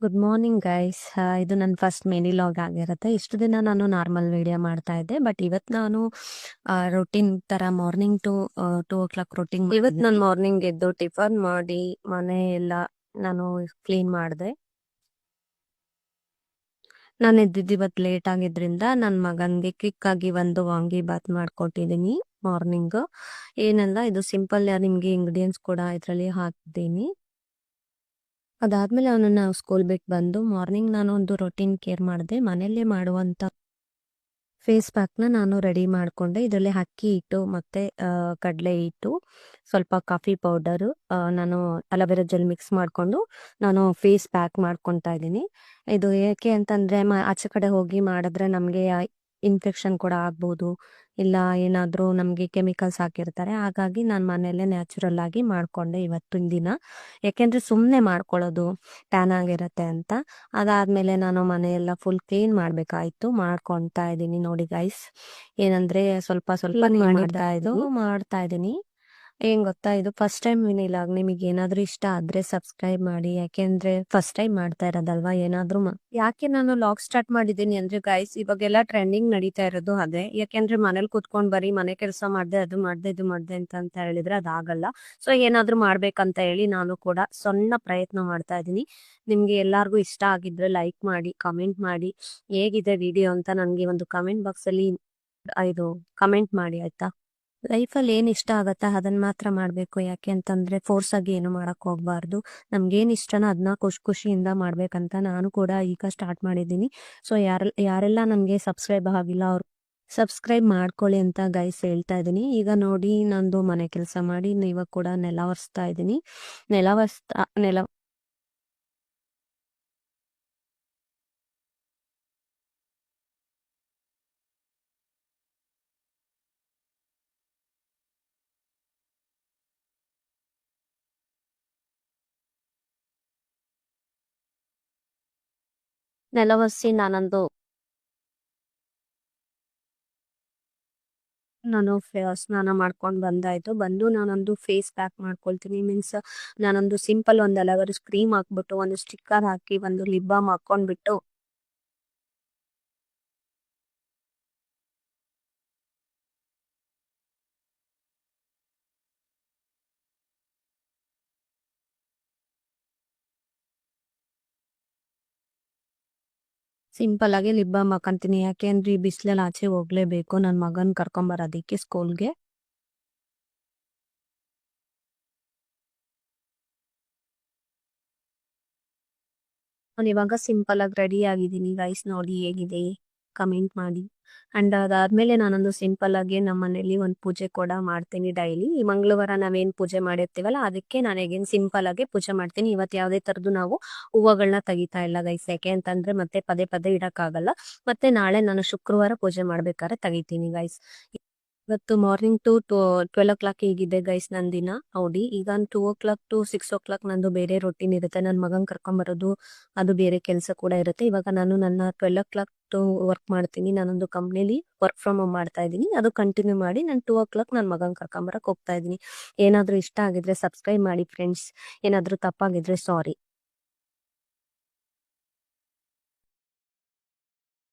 Good morning guys. ಇದು ನನ್ನ first mini log ಆಗಿರುತ್ತೆ. ಇಷ್ಟು ದಿನ ನಾನು ನಾರ್ಮಲ್ ವಿಡಿಯೋ ಮಾಡ್ತಾ ಇದ್ದೆ, ಬಟ್ ಇವತ್ತು ನಾನು ರೊಟೀನ್ ತರ ಮಾರ್ನಿಂಗ್ ಟು 2 o'clock ರೊಟೀನ್. ಇವತ್ತು ನಾನು ಮಾರ್ನಿಂಗ್ ಎದ್ದು ಟಿಫನ್ ಮಾಡಿ ಮನೆ ಎಲ್ಲ ನಾನು ಕ್ಲೀನ್ ಮಾಡಿದೆ. ನಾನು ಎದ್ದಿದ್ದು ಇವತ್ತು ಲೇಟ್ ಆಗಿದ್ರಿಂದ ನನ್ನ ಮಗನಿಗೆ ಕ್ವಿಕ್ ಆಗಿ ಒಂದು ವಾಂಗಿ ಬಾತ್ ಮಾಡ್ಕೊಟ್ಟಿದ್ದೀನಿ ಮಾರ್ನಿಂಗ್. ಏನೆಲ್ಲ ಇದು ಸಿಂಪಲ್, ನಿಮ್ಗೆ ಇಂಗ್ರೀಡಿಯೆಂಟ್ಸ್ ಕೂಡ ಇದರಲ್ಲಿ ಹಾಕಿದ್ದೀನಿ. ಅದಾದ್ಮೇಲೆ ಅವನನ್ನ ಸ್ಕೂಲ್ ಬಿಟ್ಟು ಬಂದು ಮಾರ್ನಿಂಗ್ ನಾನು ಒಂದು ರೊಟೀನ್ ಕೇರ್ ಮಾಡಿದೆ. ಮನೆಯಲ್ಲೇ ಮಾಡುವಂತ ಫೇಸ್ ಪ್ಯಾಕ್ನ ನಾನು ರೆಡಿ ಮಾಡಿಕೊಂಡೆ. ಇದರಲ್ಲಿ ಅಕ್ಕಿ ಹಿಟ್ಟು ಮತ್ತೆ ಕಡಲೆ ಹಿಟ್ಟು, ಸ್ವಲ್ಪ ಕಾಫಿ ಪೌಡರು, ನಾನು ಅಲೋವೆರಾ ಜೆಲ್ ಮಿಕ್ಸ್ ಮಾಡಿಕೊಂಡು ನಾನು ಫೇಸ್ ಪ್ಯಾಕ್ ಮಾಡ್ಕೊತಾ ಇದ್ದೀನಿ. ಇದು ಏಕೆ ಅಂತಂದ್ರೆ ಆಚೆ ಕಡೆ ಹೋಗಿ ಮಾಡಿದ್ರೆ ನಮಗೆ ಇನ್ಫೆಕ್ಷನ್ ಕೂಡ ಆಗ್ಬೋದು, ಇಲ್ಲ ಏನಾದರೂ ನಮಗೆ ಕೆಮಿಕಲ್ಸ್ ಹಾಕಿರ್ತಾರೆ. ಹಾಗಾಗಿ ನಾನು ಮನೆಯಲ್ಲೇ ನ್ಯಾಚುರಲ್ ಆಗಿ ಮಾಡ್ಕೊಂಡೆ ಇವತ್ತಿನ ದಿನ. ಯಾಕೆಂದ್ರೆ ಸುಮ್ಮನೆ ಮಾಡ್ಕೊಳ್ಳೋದು ಟ್ಯಾನ್ ಆಗಿರತ್ತೆ ಅಂತ. ಅದಾದ್ಮೇಲೆ ನಾನು ಮನೆಯೆಲ್ಲ ಫುಲ್ ಕ್ಲೀನ್ ಮಾಡ್ಬೇಕಾಯ್ತು, ಮಾಡ್ಕೊತಾ ಇದ್ದೀನಿ. ನೋಡಿ ಗೈಸ್, ಏನಂದ್ರೆ ಸ್ವಲ್ಪ ಸ್ವಲ್ಪ ಮಾಡ್ತಾ ಇದ್ದೀನಿ. ಏನ್ ಗೊತ್ತಾ, ಇದು ಫಸ್ಟ್ ಟೈಮ್ ವಿನಿಲಾಗ್. ನಿಮಗೆ ಏನಾದ್ರೂ ಇಷ್ಟ ಆದ್ರೆ ಸಬ್ಸ್ಕ್ರೈಬ್ ಮಾಡಿ, ಯಾಕೆಂದ್ರೆ ಫಸ್ಟ್ ಟೈಮ್ ಮಾಡ್ತಾ ಇರೋದಲ್ವಾ. ಏನಾದ್ರೂ ಯಾಕೆ ನಾನು ಲಾಗ್ ಸ್ಟಾರ್ಟ್ ಮಾಡಿದ್ದೀನಿ ಅಂದ್ರೆ ಗೈಸ್, ಇವಾಗೆಲ್ಲ ಟ್ರೆಂಡಿಂಗ್ ನಡೀತಾ ಇರೋದು ಅದೇ. ಯಾಕೆಂದ್ರೆ ಮನೇಲಿ ಕುತ್ಕೊಂಡ್ ಬರೀ ಮನೆ ಕೆಲಸ ಮಾಡ್ದೆ, ಅದು ಮಾಡ್ದೆ ಇದು ಮಾಡ್ದೆ ಅಂತ ಹೇಳಿದ್ರೆ ಅದಾಗಲ್ಲ. ಸೊ ಏನಾದ್ರೂ ಮಾಡ್ಬೇಕಂತ ಹೇಳಿ ನಾನು ಕೂಡ ಸಣ್ಣ ಪ್ರಯತ್ನ ಮಾಡ್ತಾ ಇದ್ದೀನಿ. ನಿಮ್ಗೆ ಎಲ್ಲಾರ್ಗು ಇಷ್ಟ ಆಗಿದ್ರೆ ಲೈಕ್ ಮಾಡಿ, ಕಮೆಂಟ್ ಮಾಡಿ, ಹೇಗಿದೆ ವಿಡಿಯೋ ಅಂತ ನನ್ಗೆ ಒಂದು ಕಮೆಂಟ್ ಬಾಕ್ಸ್ ಅಲ್ಲಿ ಇದು ಕಮೆಂಟ್ ಮಾಡಿ, ಆಯ್ತಾ. ಲೈಫಲ್ಲಿ ಏನ್ ಇಷ್ಟ ಆಗತ್ತಾ ಅದನ್ನ ಮಾತ್ರ ಮಾಡ್ಬೇಕು. ಯಾಕೆ ಅಂತಂದ್ರೆ ಫೋರ್ಸ್ ಆಗಿ ಏನು ಮಾಡಕ್ ಹೋಗ್ಬಾರ್ದು. ನಮ್ಗೇನ್ ಇಷ್ಟನೋ ಅದನ್ನ ಖುಷಿಯಿಂದ ಮಾಡ್ಬೇಕಂತ ನಾನು ಕೂಡ ಈಗ ಸ್ಟಾರ್ಟ್ ಮಾಡಿದ್ದೀನಿ. ಸೊ ಯಾರೆಲ್ಲ ನನ್ಗೆ ಸಬ್ಸ್ಕ್ರೈಬ್ ಆಗಿಲ್ಲ ಅವ್ರು ಸಬ್ಸ್ಕ್ರೈಬ್ ಮಾಡ್ಕೊಳ್ಳಿ ಅಂತ ಗೈಸ್ ಹೇಳ್ತಾ ಇದ್ದೀನಿ. ಈಗ ನೋಡಿ, ನಂದು ಮನೆ ಕೆಲಸ ಮಾಡಿ ಇವಾಗ ಕೂಡ ನೆಲ ಒರೆಸ್ತಾ ಇದ್ದೀನಿ. ನೆಲ ಒರೆಸಿ ನಾನು ಸ್ನಾನ ಮಾಡ್ಕೊಂಡು ಬಂದು ನಾನೊಂದು ಫೇಸ್ ಪ್ಯಾಕ್ ಮಾಡ್ಕೊಳ್ತೀನಿ. ಮೀನ್ಸ್ ನಾನೊಂದು ಸಿಂಪಲ್ ಒಂದು ಅಲೋವೆರಾ ಕ್ರೀಮ್ ಹಾಕ್ಬಿಟ್ಟು, ಒಂದು ಸ್ಟಿಕ್ಕರ್ ಹಾಕಿ, ಒಂದು ಲಿಪ್ ಬಾಮ್ ಹಾಕೊಂಡ್ಬಿಟ್ಟು ಸಿಂಪಲ್ ಆಗಿ ಲಿಪ್ ಬಾಮ್ ಹಾಕಂತೀನಿ. ಯಾಕೆಂದ್ರೆ ಈ ಬಿಸಿಲಲ್ಲಿ ಆಚೆ ಹೋಗ್ಲೇಬೇಕು, ನನ್ನ ಮಗನ್ ಕರ್ಕೊಂಬರೋದಿಕ್ಕೆ ಸ್ಕೂಲ್ಗೆ. ನಾನು ಇವಾಗ ಸಿಂಪಲ್ ಆಗಿ ರೆಡಿ ಆಗಿದ್ದೀನಿ ಗೈಸ್. ನೋಡಿ ಹೇಗಿದೆ ಕಮೆಂಟ್ ಮಾಡಿ. ಅಂಡ್ ಅದಾದ್ಮೇಲೆ ನಾನೊಂದು ಸಿಂಪಲ್ ಆಗಿ ನಮ್ಮ ಮನೇಲಿ ಒಂದು ಪೂಜೆ ಕೂಡ ಮಾಡ್ತೀನಿ ಡೈಲಿ. ಈ ಮಂಗಳವಾರ ನಾವೇನ್ ಪೂಜೆ ಮಾಡಿರ್ತೀವಲ್ಲ ಅದಕ್ಕೆ ನಾನು ಹೇಗೇನ್ ಸಿಂಪಲ್ ಆಗಿ ಪೂಜೆ ಮಾಡ್ತೀನಿ. ಇವತ್ತು ಯಾವ್ದೇ ತರದ್ದು ನಾವು ಹೂವಗಳನ್ನ ತೆಗಿತಾ ಇಲ್ಲ ಗೈಸ್. ಯಾಕೆ ಅಂತಂದ್ರೆ ಮತ್ತೆ ಪದೇ ಪದೇ ಇಡಕ್ಕಾಗಲ್ಲ. ಮತ್ತೆ ನಾಳೆ ನಾನು ಶುಕ್ರವಾರ ಪೂಜೆ ಮಾಡ್ಬೇಕಾದ್ರೆ ತೆಗಿತೀನಿ ಗೈಸ್. ಇವತ್ತು ಮಾರ್ನಿಂಗ್ ಟು 12 o'clock ಹೀಗಿದೆ ಗೈಸ್ ನನ್ನ ದಿನ. ಹೌದಿ, ಈಗ 2 o'clock to 6 o'clock ನಂದು ಬೇರೆ ರೊಟೀನ್ ಇರುತ್ತೆ. ನನ್ನ ಮಗನ್ ಕರ್ಕೊಂಬರೋದು ಅದು ಬೇರೆ ಕೆಲಸ ಕೂಡ ಇರುತ್ತೆ. ಇವಾಗ ನಾನು ನನ್ನ 12 o'clock ವರ್ಕ್ ಮಾಡ್ತೀನಿ. ನಾನೊಂದು ಕಂಪ್ನಿಲಿ ವರ್ಕ್ ಫ್ರಮ್ ಹೋಮ್ ಮಾಡ್ತಾ ಇದ್ದೀನಿ. ಅದು ಕಂಟಿನ್ಯೂ ಮಾಡಿ ನಾನು 2 o'clock ನನ್ನ ಮಗನ್ ಕರ್ಕೊಂಬರಕ್ ಹೋಗ್ತಾ ಇದ್ದೀನಿ. ಏನಾದ್ರೂ ಇಷ್ಟ ಆಗಿದ್ರೆ ಸಬ್ಸ್ಕ್ರೈಬ್ ಮಾಡಿ ಫ್ರೆಂಡ್ಸ್. ಏನಾದ್ರೂ ತಪ್ಪಾಗಿದ್ರೆ ಸಾರಿ.